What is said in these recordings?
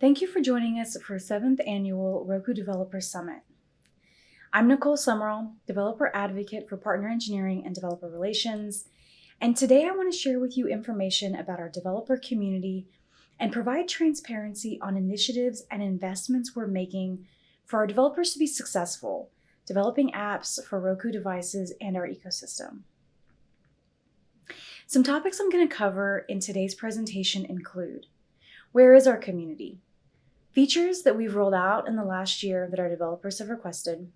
Thank you for joining us for 7th Annual Roku Developer Summit. I'm Nicole Summerall, Developer Advocate for Partner Engineering and Developer Relations, and today I want to share with you information about our developer community and provide transparency on initiatives and investments we're making for our developers to be successful, developing apps for Roku devices and our ecosystem. Some topics I'm going to cover in today's presentation include: where is our community? Features that we've rolled out in the last year that our developers have requested,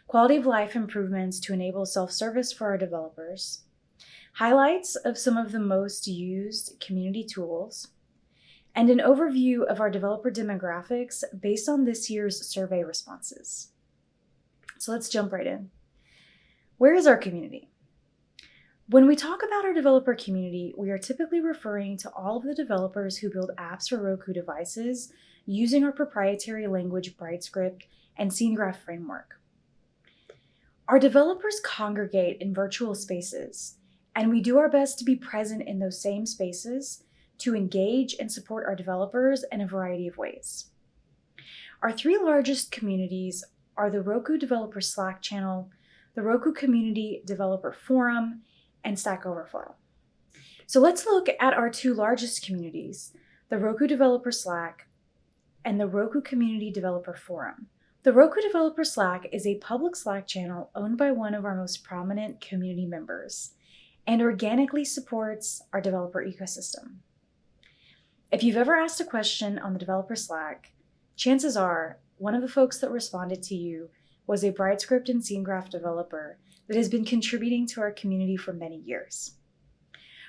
quality of life improvements to enable self-service for our developers, highlights of some of the most used community tools, and an overview of our developer demographics based on this year's survey responses. So let's jump right in. Where is our community? When we talk about our developer community, we are typically referring to all of the developers who build apps for Roku devices using our proprietary language BrightScript and Scene Graph framework. Our developers congregate in virtual spaces, and we do our best to be present in those same spaces to engage and support our developers in a variety of ways. Our three largest communities are the Roku Developer Slack channel, the Roku Community Developer Forum, and Stack Overflow. So let's look at our two largest communities, the Roku Developer Slack and the Roku Community Developer Forum. The Roku Developer Slack is a public Slack channel owned by one of our most prominent community members and organically supports our developer ecosystem. If you've ever asked a question on the developer Slack, chances are one of the folks that responded to you was a BrightScript and Scene Graph developer that has been contributing to our community for many years.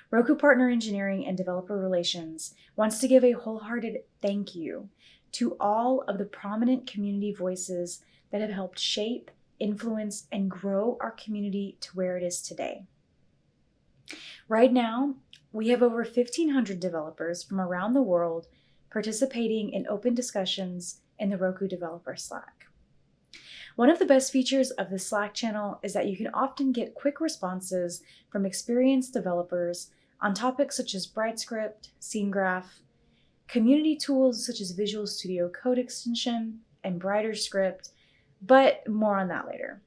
Roku Partner Engineering and Developer Relations wants to give a wholehearted thank you to all of the prominent community voices that have helped shape, influence, and grow our community to where it is today. Right now, we have over 1,500 developers from around the world participating in open discussions in the Roku Developer Slack. One of the best features of the Slack channel is that you can often get quick responses from experienced developers on topics such as BrightScript, Scene Graph, community tools such as Visual Studio Code Extension and BrighterScript, but more on that later.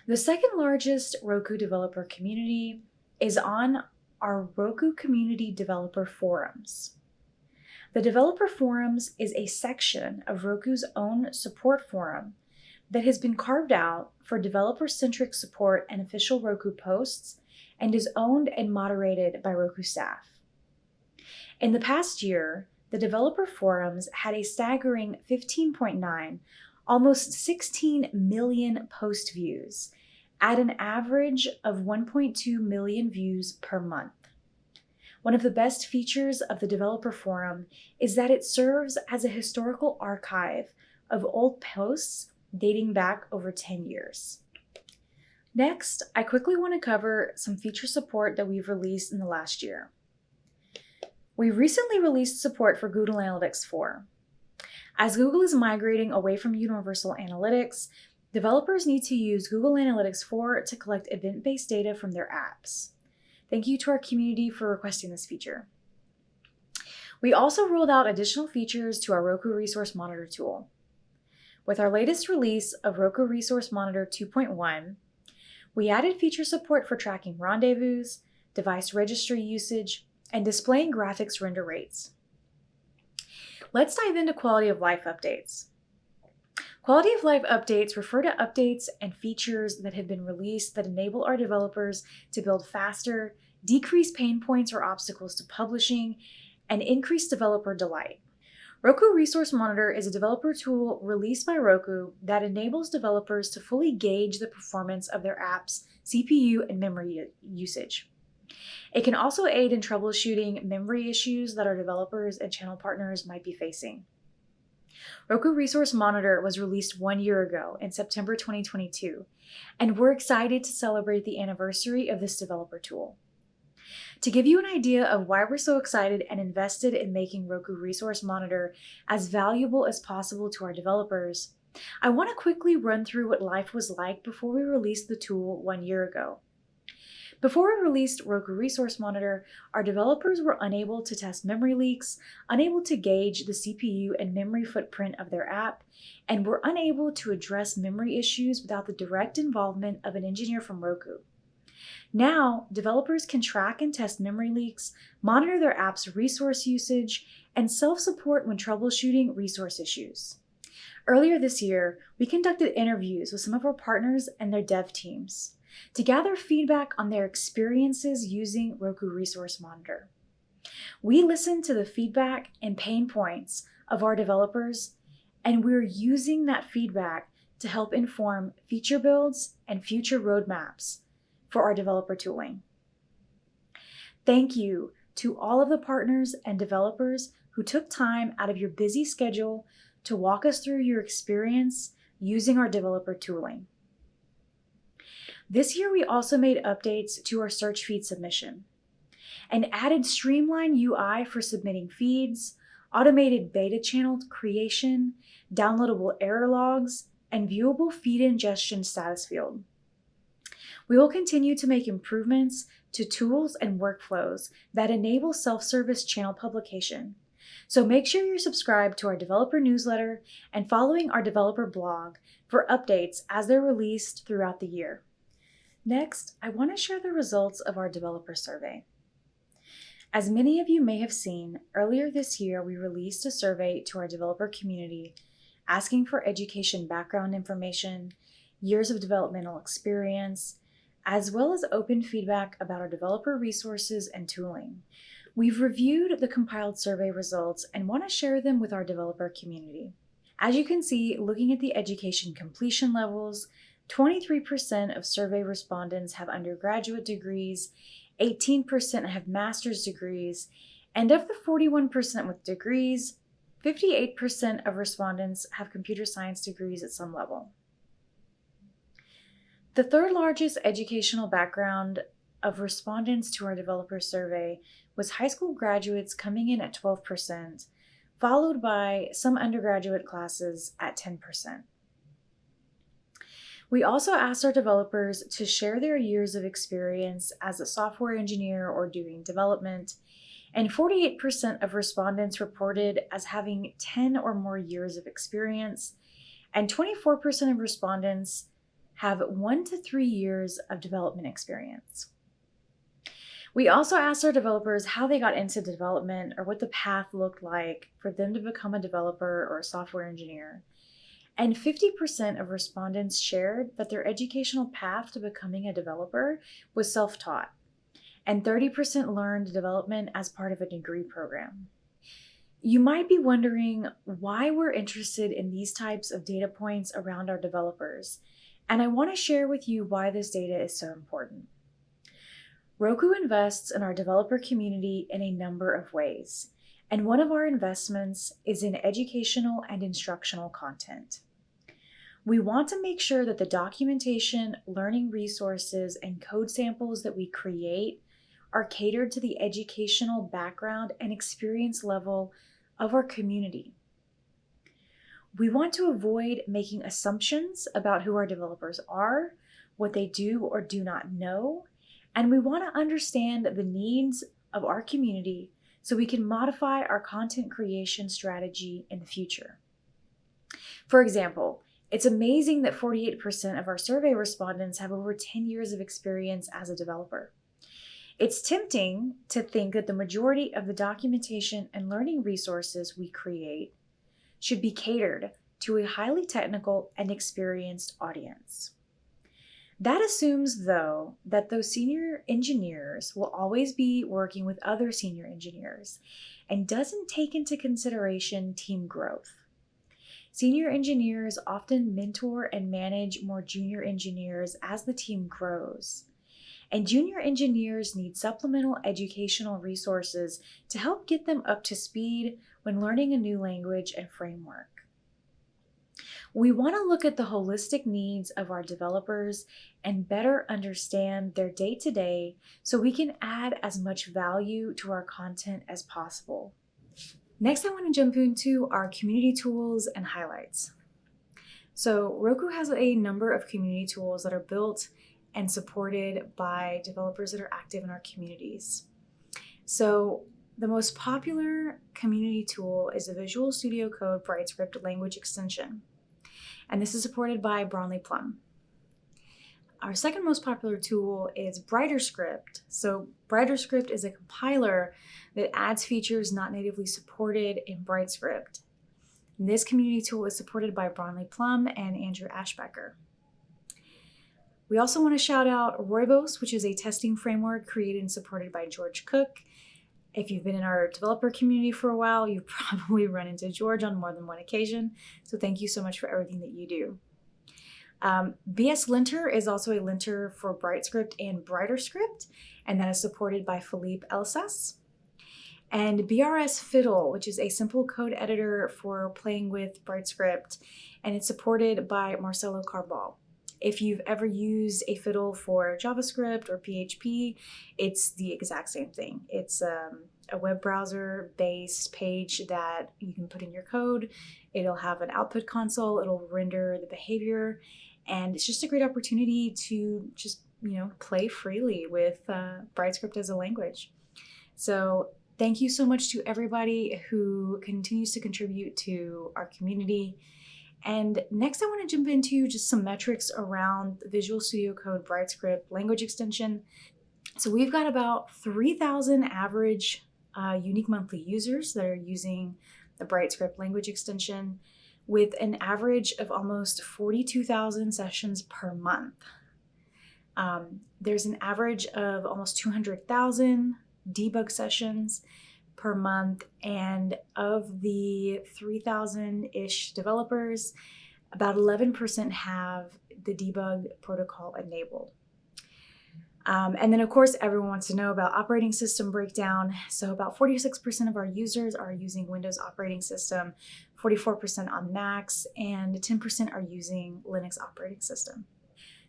The second largest Roku developer community is on our Roku Community Developer Forums. The Developer Forums is a section of Roku's own support forum that has been carved out for developer-centric support and official Roku posts and is owned and moderated by Roku staff. In the past year, the Developer Forums had a staggering 15.9, almost 16 million post views at an average of 1.2 million views per month. One of the best features of the Developer Forum is that it serves as a historical archive of old posts dating back over 10 years. Next, I quickly want to cover some feature support that we've released in the last year. We recently released support for Google Analytics 4. As Google is migrating away from Universal Analytics, developers need to use Google Analytics 4 to collect event-based data from their apps. Thank you to our community for requesting this feature. We also rolled out additional features to our Roku Resource Monitor tool. With our latest release of Roku Resource Monitor 2.1, we added feature support for tracking rendezvous, device registry usage, and displaying graphics render rates. Let's dive into quality of life updates. Quality of life updates refer to updates and features that have been released that enable our developers to build faster, decrease pain points or obstacles to publishing, and increase developer delight. Roku Resource Monitor is a developer tool released by Roku that enables developers to fully gauge the performance of their apps' CPU and memory usage. It can also aid in troubleshooting memory issues that our developers and channel partners might be facing. Roku Resource Monitor was released 1 year ago in September 2022, and we're excited to celebrate the anniversary of this developer tool. To give you an idea of why we're so excited and invested in making Roku Resource Monitor as valuable as possible to our developers, I want to quickly run through what life was like before we released the tool 1 year ago. Before we released Roku Resource Monitor, our developers were unable to test memory leaks, unable to gauge the CPU and memory footprint of their app, and were unable to address memory issues without the direct involvement of an engineer from Roku. Now, developers can track and test memory leaks, monitor their app's resource usage, and self-support when troubleshooting resource issues. Earlier this year, we conducted interviews with some of our partners and their dev teams to gather feedback on their experiences using Roku Resource Monitor. We listened to the feedback and pain points of our developers, and we're using that feedback to help inform feature builds and future roadmaps for our developer tooling. Thank you to all of the partners and developers who took time out of your busy schedule to walk us through your experience using our developer tooling. This year, we also made updates to our search feed submission and added streamlined UI for submitting feeds, automated beta channel creation, downloadable error logs, and viewable feed ingestion status field. We will continue to make improvements to tools and workflows that enable self-service channel publication. So make sure you're subscribed to our developer newsletter and following our developer blog for updates as they're released throughout the year. Next, I want to share the results of our developer survey. As many of you may have seen, earlier this year we released a survey to our developer community asking for education background information, years of developmental experience, as well as open feedback about our developer resources and tooling. We've reviewed the compiled survey results and want to share them with our developer community. As you can see, looking at the education completion levels, 23% of survey respondents have undergraduate degrees, 18% have master's degrees, and of the 41% with degrees, 58% of respondents have computer science degrees at some level. The third largest educational background of respondents to our developer survey was high school graduates coming in at 12%, followed by some undergraduate classes at 10%. We also asked our developers to share their years of experience as a software engineer or doing development, and 48% of respondents reported as having 10 or more years of experience, and 24% of respondents have 1 to 3 years of development experience. We also asked our developers how they got into development or what the path looked like for them to become a developer or a software engineer. And 50% of respondents shared that their educational path to becoming a developer was self-taught, and 30% learned development as part of a degree program. You might be wondering why we're interested in these types of data points around our developers, and I want to share with you why this data is so important. Roku invests in our developer community in a number of ways, and one of our investments is in educational and instructional content. We want to make sure that the documentation, learning resources, and code samples that we create are catered to the educational background and experience level of our community. We want to avoid making assumptions about who our developers are, what they do or do not know, and we want to understand the needs of our community so we can modify our content creation strategy in the future. For example, it's amazing that 48% of our survey respondents have over 10 years of experience as a developer. It's tempting to think that the majority of the documentation and learning resources we create should be catered to a highly technical and experienced audience. That assumes, though, that those senior engineers will always be working with other senior engineers and doesn't take into consideration team growth. Senior engineers often mentor and manage more junior engineers as the team grows. And junior engineers need supplemental educational resources to help get them up to speed when learning a new language and framework. We want to look at the holistic needs of our developers and better understand their day-to-day so we can add as much value to our content as possible. Next, I want to jump into our community tools and highlights. So Roku has a number of community tools that are built and supported by developers that are active in our communities. So the most popular community tool is the Visual Studio Code BrightScript language extension, and this is supported by Bromley Plum. Our second most popular tool is BrighterScript. So BrighterScript is a compiler that adds features not natively supported in BrightScript. And this community tool is supported by Bromley Plum and Andrew Ashbecker. We also want to shout out Rooibos, which is a testing framework created and supported by George Cook. If you've been in our developer community for a while, you've probably run into George on more than one occasion. So thank you so much for everything that you do. BS Linter is also a linter for BrightScript and BrighterScript, and that is supported by Philippe Elsas. And BRS Fiddle, which is a simple code editor for playing with BrightScript, and it's supported by Marcelo Carbal. If you've ever used a fiddle for JavaScript or PHP, it's the exact same thing. It's a web browser-based page that you can put in your code. It'll have an output console. It'll render the behavior. And it's just a great opportunity to just, play freely with BrightScript as a language. So thank you so much to everybody who continues to contribute to our community. And next I want to jump into just some metrics around the Visual Studio Code BrightScript language extension. So we've got about 3,000 average unique monthly users that are using the BrightScript language extension, with an average of almost 42,000 sessions per month. There's an average of almost 200,000 debug sessions per month, and of the 3,000-ish developers, about 11% have the debug protocol enabled. And then, of course, everyone wants to know about operating system breakdown. So about 46% of our users are using Windows operating system, 44% on Macs, and 10% are using Linux operating system.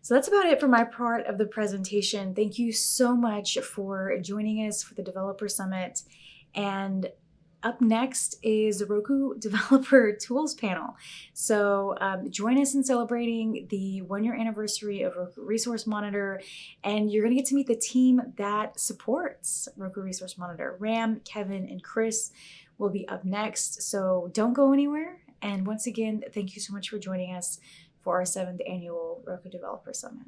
So that's about it for my part of the presentation. Thank you so much for joining us for the Developer Summit. And up next is the Roku Developer Tools panel. So join us in celebrating the 1-year anniversary of Roku Resource Monitor, and you're going to get to meet the team that supports Roku Resource Monitor. Ram, Kevin, and Chris will be up next, so don't go anywhere. And once again, thank you so much for joining us for our 7th annual Roku Developer Summit.